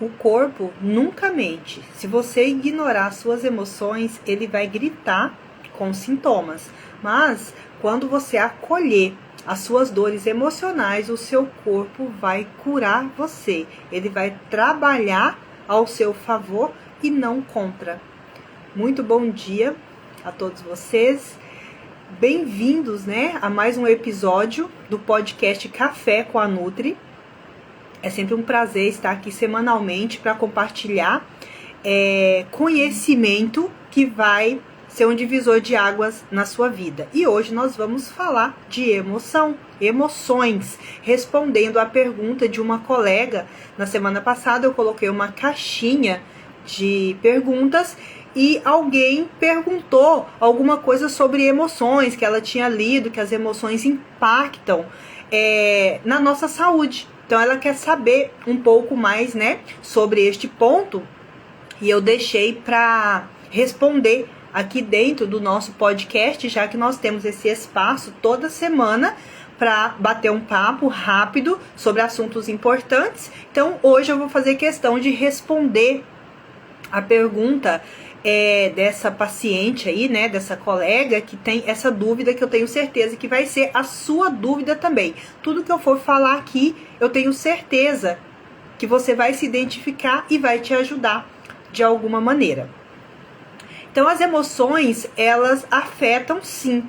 O corpo nunca mente. Se você ignorar suas emoções, ele vai gritar com sintomas. Mas quando você acolher as suas dores emocionais, o seu corpo vai curar você. Ele vai trabalhar ao seu favor e não contra. Muito bom dia a todos vocês. Bem-vindos, a mais um episódio do podcast Café com a Nutri. É sempre um prazer estar aqui semanalmente para compartilhar conhecimento que vai ser um divisor de águas na sua vida. E hoje nós vamos falar de emoções, respondendo à pergunta de uma colega. Na semana passada eu coloquei uma caixinha de perguntas e alguém perguntou alguma coisa sobre emoções, que ela tinha lido, que as emoções impactam na nossa saúde. Então ela quer saber um pouco mais, sobre este ponto, e eu deixei para responder aqui dentro do nosso podcast, já que nós temos esse espaço toda semana para bater um papo rápido sobre assuntos importantes. Então hoje eu vou fazer questão de responder a pergunta dessa paciente aí, dessa colega que tem essa dúvida, que eu tenho certeza que vai ser a sua dúvida também. Tudo que eu for falar aqui, eu tenho certeza que você vai se identificar e vai te ajudar de alguma maneira. Então, as emoções, elas afetam sim,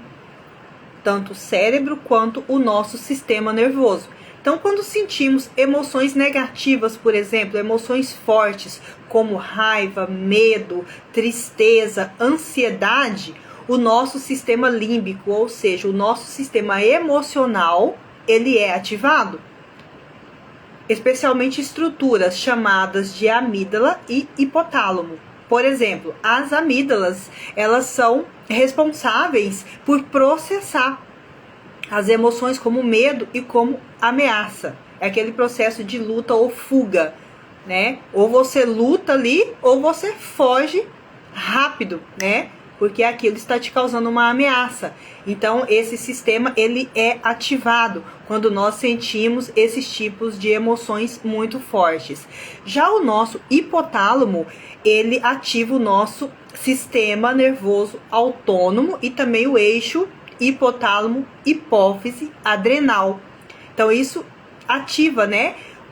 tanto o cérebro quanto o nosso sistema nervoso. Então, quando sentimos emoções negativas, por exemplo, emoções fortes, como raiva, medo, tristeza, ansiedade, o nosso sistema límbico, ou seja, o nosso sistema emocional, ele é ativado. Especialmente estruturas chamadas de amígdala e hipotálamo. Por exemplo, as amígdalas, elas são responsáveis por processar as emoções como medo e como ameaça. É aquele processo de luta ou fuga, Ou você luta ali, ou você foge rápido, Porque aquilo está te causando uma ameaça. Então, esse sistema, ele é ativado quando nós sentimos esses tipos de emoções muito fortes. Já o nosso hipotálamo, ele ativa o nosso sistema nervoso autônomo e também o eixo hipotálamo, hipófise, adrenal. Então isso ativa,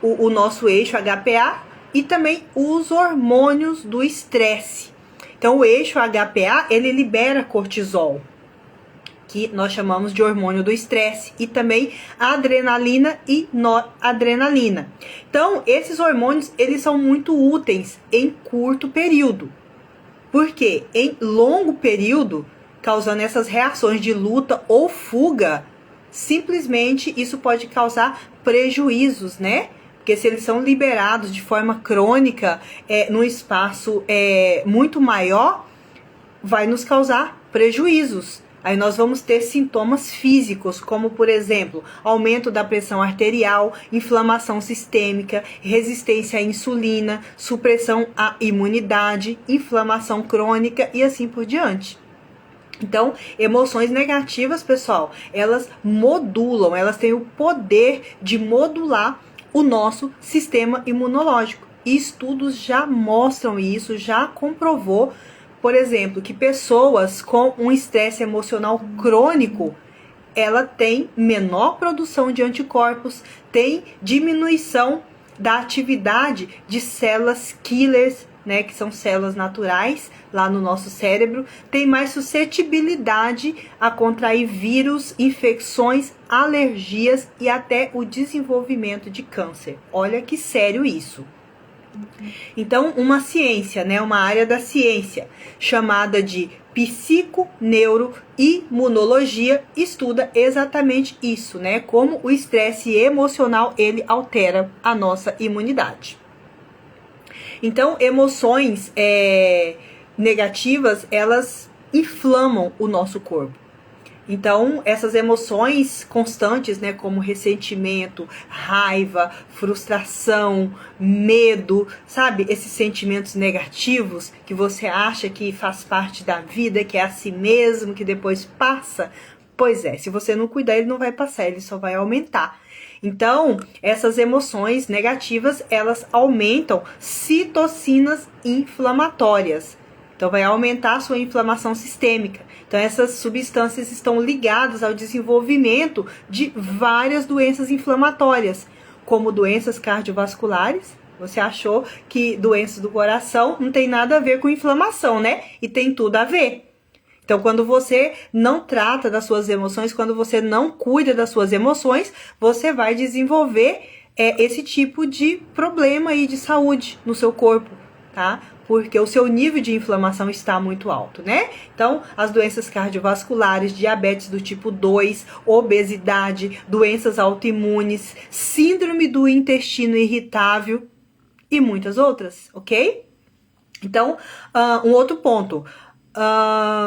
o nosso eixo HPA e também os hormônios do estresse. Então o eixo HPA, ele libera cortisol, que nós chamamos de hormônio do estresse, e também adrenalina e noradrenalina. Então esses hormônios, eles são muito úteis em curto período, porque em longo período, causando essas reações de luta ou fuga, simplesmente isso pode causar prejuízos, Porque se eles são liberados de forma crônica, num espaço muito maior, vai nos causar prejuízos. Aí nós vamos ter sintomas físicos, como por exemplo, aumento da pressão arterial, inflamação sistêmica, resistência à insulina, supressão à imunidade, inflamação crônica e assim por diante. Então, emoções negativas, pessoal, elas modulam, elas têm o poder de modular o nosso sistema imunológico. E estudos já mostram isso, já comprovou, por exemplo, que pessoas com um estresse emocional crônico, ela tem menor produção de anticorpos, tem diminuição da atividade de células killers, que são células naturais lá no nosso cérebro, tem mais suscetibilidade a contrair vírus, infecções, alergias e até o desenvolvimento de câncer. Olha que sério isso. Então, uma ciência, uma área da ciência chamada de psiconeuroimunologia estuda exatamente isso, como o estresse emocional, ele altera a nossa imunidade. Então, emoções negativas, elas inflamam o nosso corpo. Então, essas emoções constantes, como ressentimento, raiva, frustração, medo, sabe? Esses sentimentos negativos que você acha que faz parte da vida, que é assim mesmo, que depois passa. Pois é, se você não cuidar, ele não vai passar, ele só vai aumentar. Então, essas emoções negativas, elas aumentam citocinas inflamatórias. Então, vai aumentar a sua inflamação sistêmica. Então, essas substâncias estão ligadas ao desenvolvimento de várias doenças inflamatórias, como doenças cardiovasculares. Você achou que doenças do coração não tem nada a ver com inflamação, né? E tem tudo a ver. Então, quando você não trata das suas emoções, quando você não cuida das suas emoções, você vai desenvolver esse tipo de problema aí de saúde no seu corpo, tá? Porque o seu nível de inflamação está muito alto, né? Então, as doenças cardiovasculares, diabetes do tipo 2, obesidade, doenças autoimunes, síndrome do intestino irritável e muitas outras, ok? Então, um outro ponto.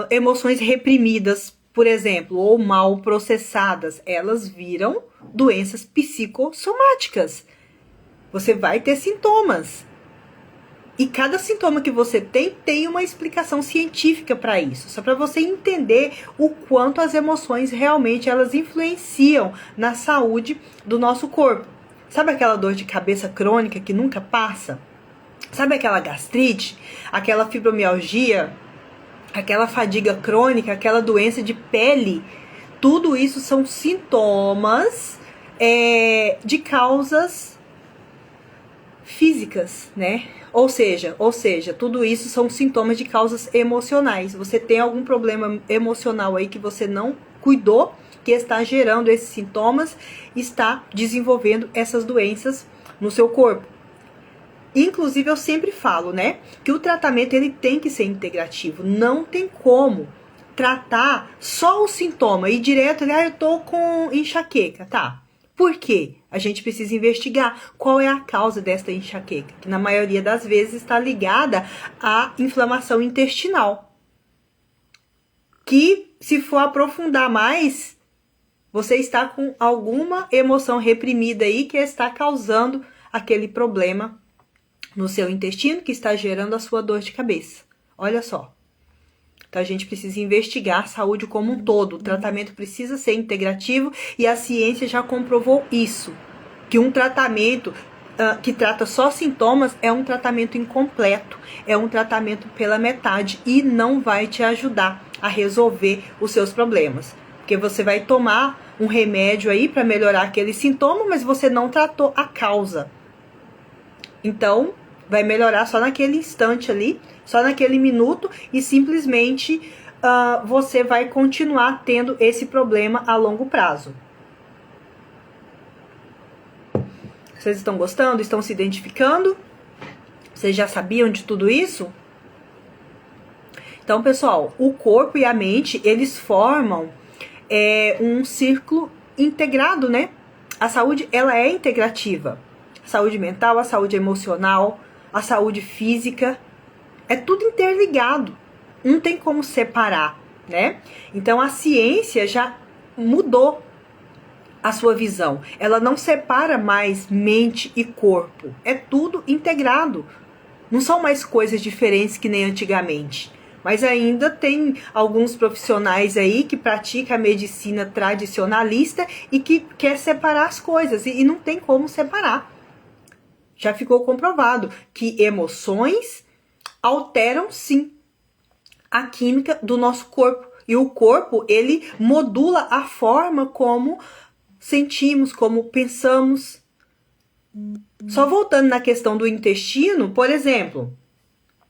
Emoções reprimidas, por exemplo, ou mal processadas, elas viram doenças psicossomáticas. Você vai ter sintomas. E cada sintoma que você tem uma explicação científica para isso. Só para você entender o quanto as emoções realmente elas influenciam na saúde do nosso corpo. Sabe aquela dor de cabeça crônica que nunca passa? Sabe aquela gastrite? Aquela fibromialgia? Aquela fadiga crônica, aquela doença de pele, tudo isso são sintomas de causas físicas, né? Ou seja, tudo isso são sintomas de causas emocionais. Você tem algum problema emocional aí que você não cuidou, que está gerando esses sintomas, está desenvolvendo essas doenças no seu corpo. Inclusive, eu sempre falo, né, que o tratamento ele tem que ser integrativo. Não tem como tratar só o sintoma e direto, eu tô com enxaqueca, tá? Por quê? A gente precisa investigar qual é a causa desta enxaqueca, que na maioria das vezes está ligada à inflamação intestinal. Que, se for aprofundar mais, você está com alguma emoção reprimida aí que está causando aquele problema no seu intestino que está gerando a sua dor de cabeça. Olha só. Então a gente precisa investigar a saúde como um todo. O tratamento precisa ser integrativo e a ciência já comprovou isso. Que um tratamento que trata só sintomas é um tratamento incompleto. É um tratamento pela metade e não vai te ajudar a resolver os seus problemas. Porque você vai tomar um remédio aí para melhorar aquele sintoma, mas você não tratou a causa. Então, vai melhorar só naquele instante ali, só naquele minuto, e simplesmente você vai continuar tendo esse problema a longo prazo. Vocês estão gostando? Estão se identificando? Vocês já sabiam de tudo isso? Então, pessoal, o corpo e a mente, eles formam um círculo integrado, né? A saúde, ela é integrativa. A saúde mental, a saúde emocional, a saúde física, é tudo interligado. Não tem como separar, né? Então, a ciência já mudou a sua visão. Ela não separa mais mente e corpo. É tudo integrado. Não são mais coisas diferentes que nem antigamente. Mas ainda tem alguns profissionais aí que praticam a medicina tradicionalista e que quer separar as coisas. E não tem como separar. Já ficou comprovado que emoções alteram, sim, a química do nosso corpo. E o corpo, ele modula a forma como sentimos, como pensamos. Só voltando na questão do intestino, por exemplo,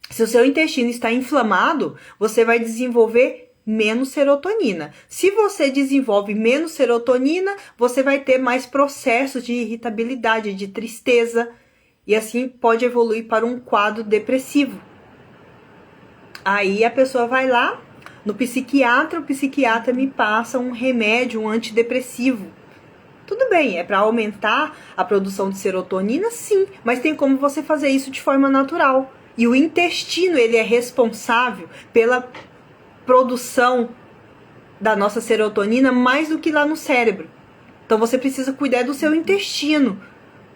se o seu intestino está inflamado, você vai desenvolver menos serotonina. Se você desenvolve menos serotonina, você vai ter mais processos de irritabilidade, de tristeza, e assim pode evoluir para um quadro depressivo. Aí a pessoa vai lá no psiquiatra, o psiquiatra me passa um remédio, um antidepressivo. Tudo bem, é para aumentar a produção de serotonina, sim, mas tem como você fazer isso de forma natural. E o intestino, ele é responsável pela produção da nossa serotonina mais do que lá no cérebro. Então você precisa cuidar do seu intestino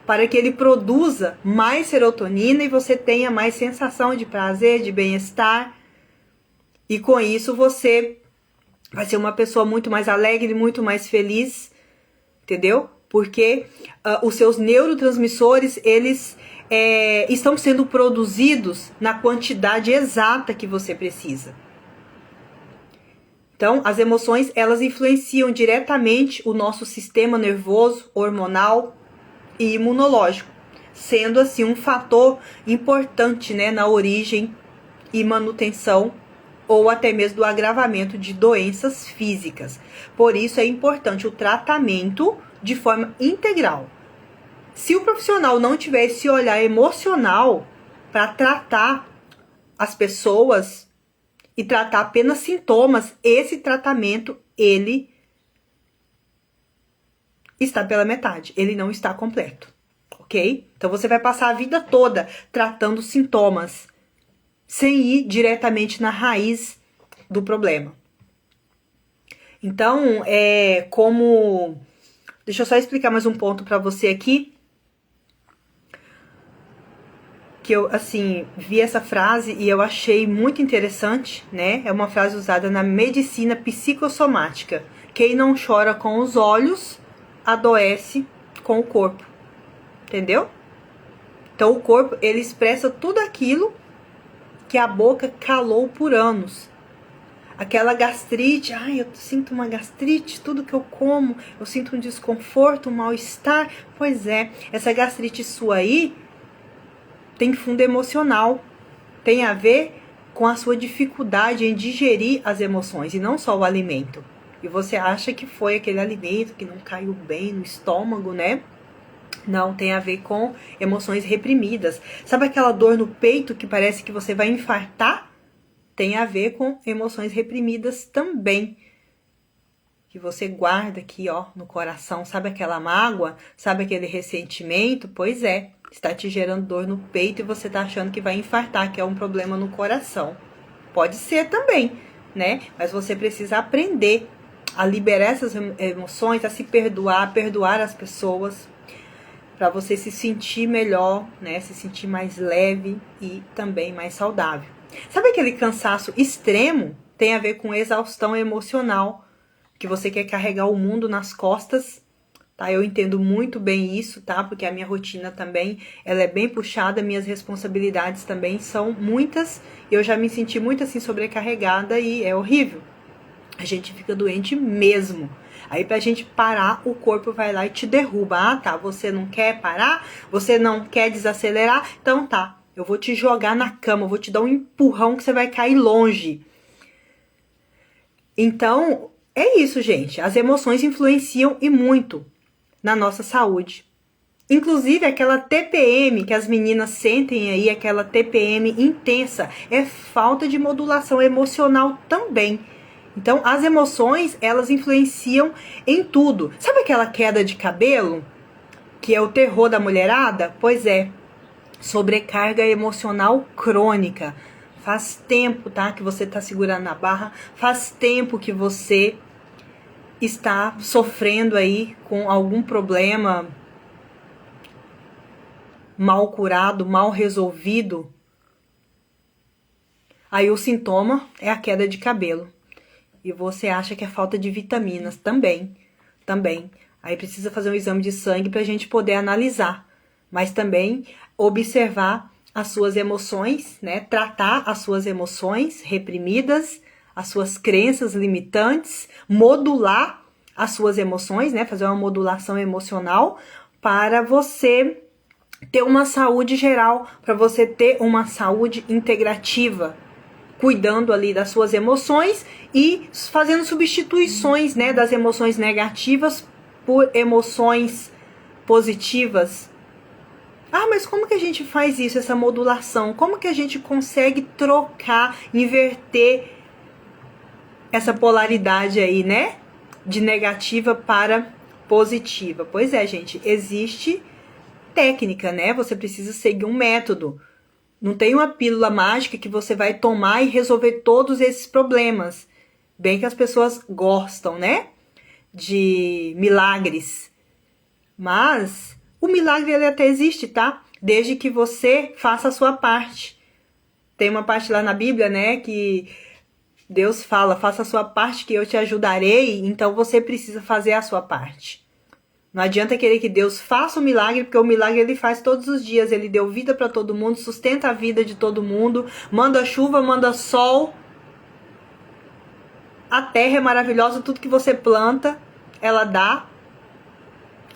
para que ele produza mais serotonina e você tenha mais sensação de prazer, de bem-estar. E com isso você vai ser uma pessoa muito mais alegre, muito mais feliz, entendeu? porque os seus neurotransmissores, eles estão sendo produzidos na quantidade exata que você precisa. Então, as emoções, elas influenciam diretamente o nosso sistema nervoso, hormonal e imunológico, sendo assim um fator importante, né, na origem e manutenção ou até mesmo do agravamento de doenças físicas. Por isso é importante o tratamento de forma integral. Se o profissional não tiver esse olhar emocional para tratar as pessoas e tratar apenas sintomas, esse tratamento, ele está pela metade, ele não está completo, ok? Então você vai passar a vida toda tratando sintomas, sem ir diretamente na raiz do problema. Então, deixa eu só explicar mais um ponto para você aqui. Que eu, assim, vi essa frase e eu achei muito interessante, né? É uma frase usada na medicina psicossomática. Quem não chora com os olhos, adoece com o corpo. Entendeu? Então, o corpo, ele expressa tudo aquilo que a boca calou por anos. Aquela gastrite, eu sinto uma gastrite, tudo que eu como, eu sinto um desconforto, um mal-estar. Pois é, essa gastrite sua aí tem fundo emocional, tem a ver com a sua dificuldade em digerir as emoções e não só o alimento. E você acha que foi aquele alimento que não caiu bem no estômago, né? Não, tem a ver com emoções reprimidas. Sabe aquela dor no peito que parece que você vai infartar? Tem a ver com emoções reprimidas também. Que você guarda aqui, ó, no coração. Sabe aquela mágoa? Sabe aquele ressentimento? Pois é. Está te gerando dor no peito e você está achando que vai infartar, que é um problema no coração. Pode ser também, né? Mas você precisa aprender a liberar essas emoções, a se perdoar, a perdoar as pessoas, para você se sentir melhor, né? Se sentir mais leve e também mais saudável. Sabe aquele cansaço extremo? Tem a ver com exaustão emocional, que você quer carregar o mundo nas costas. Tá, eu entendo muito bem isso, tá? Porque a minha rotina também, ela é bem puxada, minhas responsabilidades também são muitas. Eu já me senti muito assim sobrecarregada e é horrível. A gente fica doente mesmo. Aí pra gente parar, o corpo vai lá e te derruba. Ah, tá, você não quer parar? Você não quer desacelerar? Então tá, eu vou te jogar na cama, eu vou te dar um empurrão que você vai cair longe. Então, é isso, gente. As emoções influenciam e muito na nossa saúde. Inclusive aquela TPM que as meninas sentem aí, aquela TPM intensa, é falta de modulação emocional também. Então as emoções, elas influenciam em tudo. Sabe aquela queda de cabelo, que é o terror da mulherada? Pois é, sobrecarga emocional crônica. Faz tempo, tá, que você tá segurando na barra, faz tempo que você está sofrendo aí com algum problema mal curado, mal resolvido. Aí o sintoma é a queda de cabelo. E você acha que é falta de vitaminas também. Aí precisa fazer um exame de sangue para a gente poder analisar. Mas também observar as suas emoções, né? Tratar as suas emoções reprimidas, as suas crenças limitantes, modular as suas emoções, né? Fazer uma modulação emocional para você ter uma saúde geral, para você ter uma saúde integrativa, cuidando ali das suas emoções e fazendo substituições, né, das emoções negativas por emoções positivas. Ah, mas como que a gente faz isso, essa modulação? Como que a gente consegue trocar, inverter essa polaridade aí, né? De negativa para positiva. Pois é, gente, existe técnica, né? Você precisa seguir um método. Não tem uma pílula mágica que você vai tomar e resolver todos esses problemas. Bem que as pessoas gostam, né? De milagres. Mas o milagre ele até existe, tá? Desde que você faça a sua parte. Tem uma parte lá na Bíblia, né? Que Deus fala, faça a sua parte que eu te ajudarei. Então você precisa fazer a sua parte. Não adianta querer que Deus faça o milagre, porque o milagre ele faz todos os dias. Ele deu vida para todo mundo, sustenta a vida de todo mundo, manda chuva, manda sol. A terra é maravilhosa, tudo que você planta, ela dá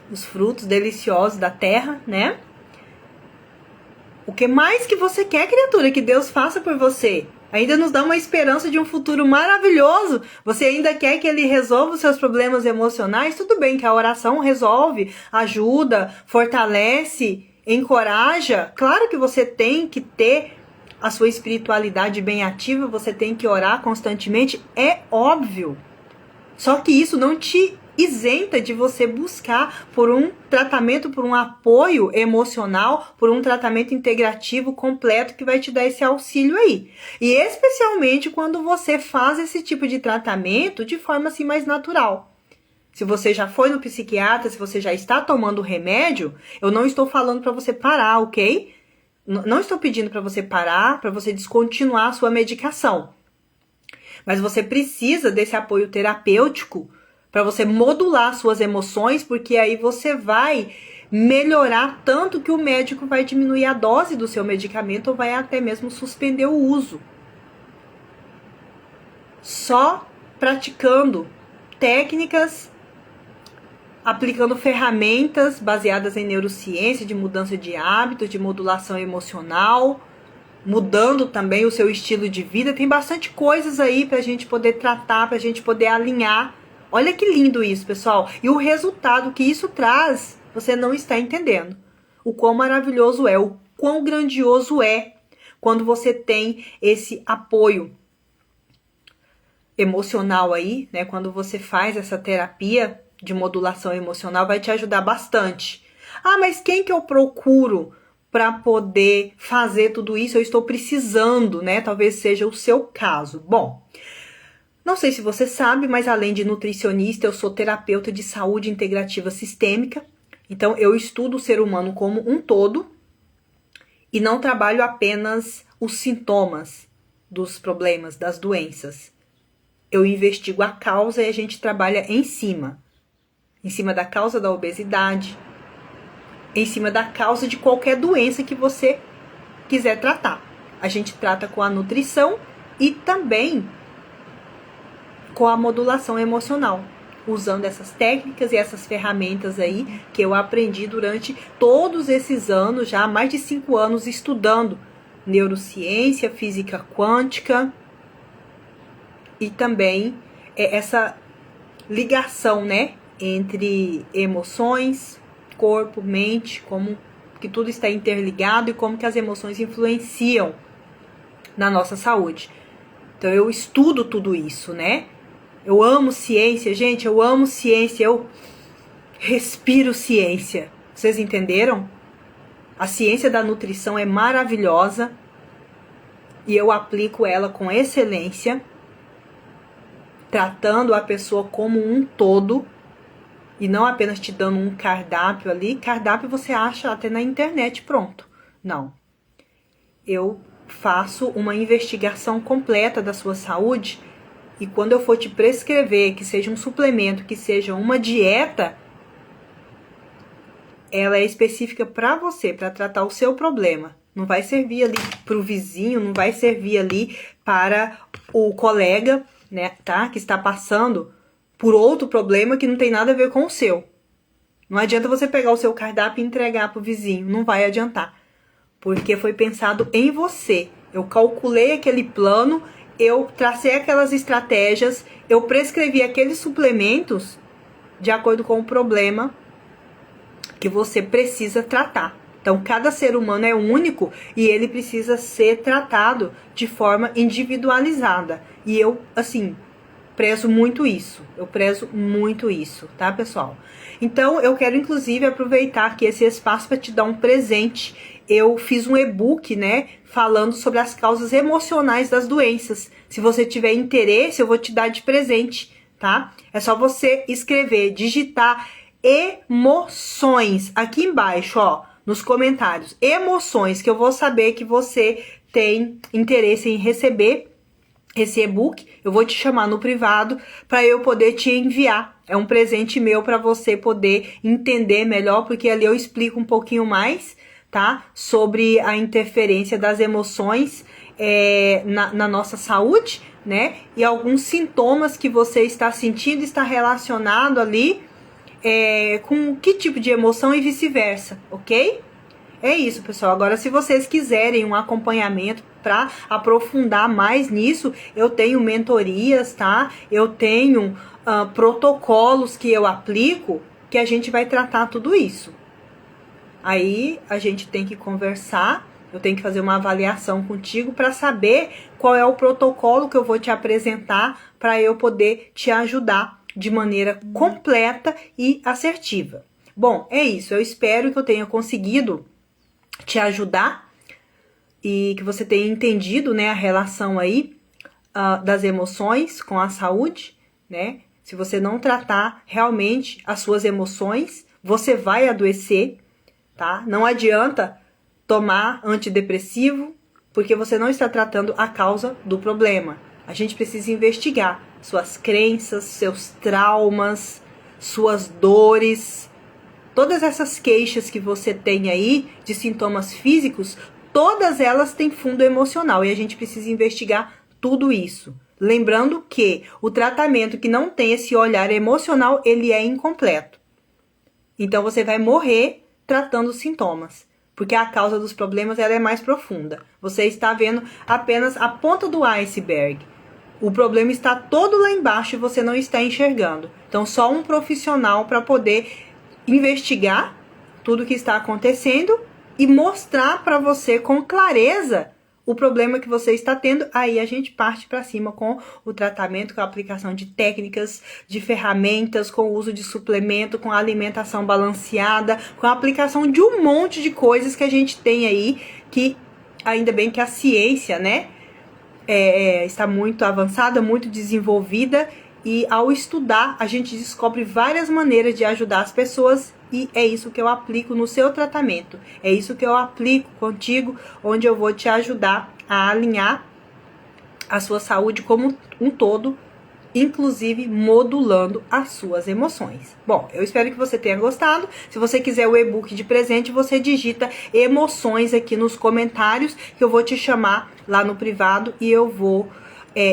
os frutos deliciosos da terra, né? O que mais que você quer, criatura, que Deus faça por você? Ainda nos dá uma esperança de um futuro maravilhoso. Você ainda quer que Ele resolva os seus problemas emocionais? Tudo bem que a oração resolve, ajuda, fortalece, encoraja. Claro que você tem que ter a sua espiritualidade bem ativa, você tem que orar constantemente, é óbvio. Só que isso não te isenta de você buscar por um tratamento, por um apoio emocional, por um tratamento integrativo completo que vai te dar esse auxílio aí. E especialmente quando você faz esse tipo de tratamento de forma assim mais natural. Se você já foi no psiquiatra, se você já está tomando remédio, eu não estou falando para você parar, ok? Não estou pedindo para você parar, para você descontinuar a sua medicação. Mas você precisa desse apoio terapêutico para você modular suas emoções, porque aí você vai melhorar tanto que o médico vai diminuir a dose do seu medicamento ou vai até mesmo suspender o uso. Só praticando técnicas, aplicando ferramentas baseadas em neurociência, de mudança de hábitos, de modulação emocional, mudando também o seu estilo de vida. Tem bastante coisas aí pra gente poder tratar, pra gente poder alinhar. Olha que lindo isso, pessoal. E o resultado que isso traz, você não está entendendo. O quão maravilhoso é, o quão grandioso é quando você tem esse apoio emocional aí, né? Quando você faz essa terapia de modulação emocional, vai te ajudar bastante. Ah, mas quem que eu procuro para poder fazer tudo isso? Eu estou precisando, né? Talvez seja o seu caso. Bom, não sei se você sabe, mas além de nutricionista, eu sou terapeuta de saúde integrativa sistêmica. Então, eu estudo o ser humano como um todo e não trabalho apenas os sintomas dos problemas, das doenças. Eu investigo a causa e a gente trabalha em cima da causa da obesidade, em cima da causa de qualquer doença que você quiser tratar. A gente trata com a nutrição e também com a modulação emocional, usando essas técnicas e essas ferramentas aí que eu aprendi durante todos esses anos, já há mais de 5 anos estudando neurociência, física quântica e também essa ligação, né, entre emoções, corpo, mente, como que tudo está interligado e como que as emoções influenciam na nossa saúde. Então eu estudo tudo isso, né? Eu amo ciência, gente, eu amo ciência, eu respiro ciência. Vocês entenderam? A ciência da nutrição é maravilhosa e eu aplico ela com excelência, tratando a pessoa como um todo e não apenas te dando um cardápio ali. Cardápio você acha até na internet, pronto. Não. Eu faço uma investigação completa da sua saúde e quando eu for te prescrever que seja um suplemento, que seja uma dieta, ela é específica para você, para tratar o seu problema. Não vai servir ali para o vizinho, não vai servir ali para o colega, né, tá? Que está passando por outro problema que não tem nada a ver com o seu. Não adianta você pegar o seu cardápio e entregar para o vizinho, não vai adiantar. Porque foi pensado em você. Eu calculei aquele plano, eu tracei aquelas estratégias, eu prescrevi aqueles suplementos de acordo com o problema que você precisa tratar. Então, cada ser humano é único e ele precisa ser tratado de forma individualizada. E eu, assim, prezo muito isso. Eu prezo muito isso, tá, pessoal? Então, eu quero, inclusive, aproveitar aqui esse espaço para te dar um presente. Eu fiz um e-book, né, falando sobre as causas emocionais das doenças. Se você tiver interesse, eu vou te dar de presente, tá? É só você escrever, digitar emoções aqui embaixo, ó, nos comentários. Emoções, que eu vou saber que você tem interesse em receber esse e-book, eu vou te chamar no privado para eu poder te enviar. É um presente meu para você poder entender melhor, porque ali eu explico um pouquinho mais, tá? Sobre a interferência das emoções na nossa saúde, né? E alguns sintomas que você está sentindo está relacionado ali com que tipo de emoção e vice-versa, ok? É isso, pessoal. Agora, se vocês quiserem um acompanhamento para aprofundar mais nisso, eu tenho mentorias, tá? Eu tenho protocolos que eu aplico, que a gente vai tratar tudo isso. Aí, a gente tem que conversar, eu tenho que fazer uma avaliação contigo para saber qual é o protocolo que eu vou te apresentar para eu poder te ajudar de maneira completa e assertiva. Bom, é isso. Eu espero que eu tenha conseguido te ajudar e que você tenha entendido, né, a relação aí das emoções com a saúde, né? Se você não tratar realmente as suas emoções, você vai adoecer, tá? Não adianta tomar antidepressivo, porque você não está tratando a causa do problema. A gente precisa investigar suas crenças, seus traumas, suas dores. Todas essas queixas que você tem aí de sintomas físicos, todas elas têm fundo emocional e a gente precisa investigar tudo isso. Lembrando que o tratamento que não tem esse olhar emocional, ele é incompleto. Então você vai morrer tratando os sintomas, porque a causa dos problemas ela é mais profunda. Você está vendo apenas a ponta do iceberg. O problema está todo lá embaixo e você não está enxergando. Então só um profissional para poder investigar tudo o que está acontecendo e mostrar para você com clareza o problema que você está tendo. Aí a gente parte para cima com o tratamento, com a aplicação de técnicas, de ferramentas, com o uso de suplemento, com a alimentação balanceada, com a aplicação de um monte de coisas que a gente tem aí, que ainda bem que a ciência, né, está muito avançada, muito desenvolvida. E ao estudar, a gente descobre várias maneiras de ajudar as pessoas e é isso que eu aplico no seu tratamento. É isso que eu aplico contigo, onde eu vou te ajudar a alinhar a sua saúde como um todo, inclusive modulando as suas emoções. Bom, eu espero que você tenha gostado. Se você quiser o e-book de presente, você digita emoções aqui nos comentários, que eu vou te chamar lá no privado e eu vou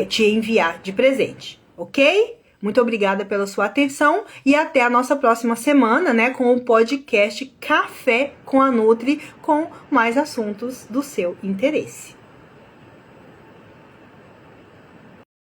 te enviar de presente. Ok? Muito obrigada pela sua atenção e até a nossa próxima semana, né, com o podcast Café com a Nutri, com mais assuntos do seu interesse.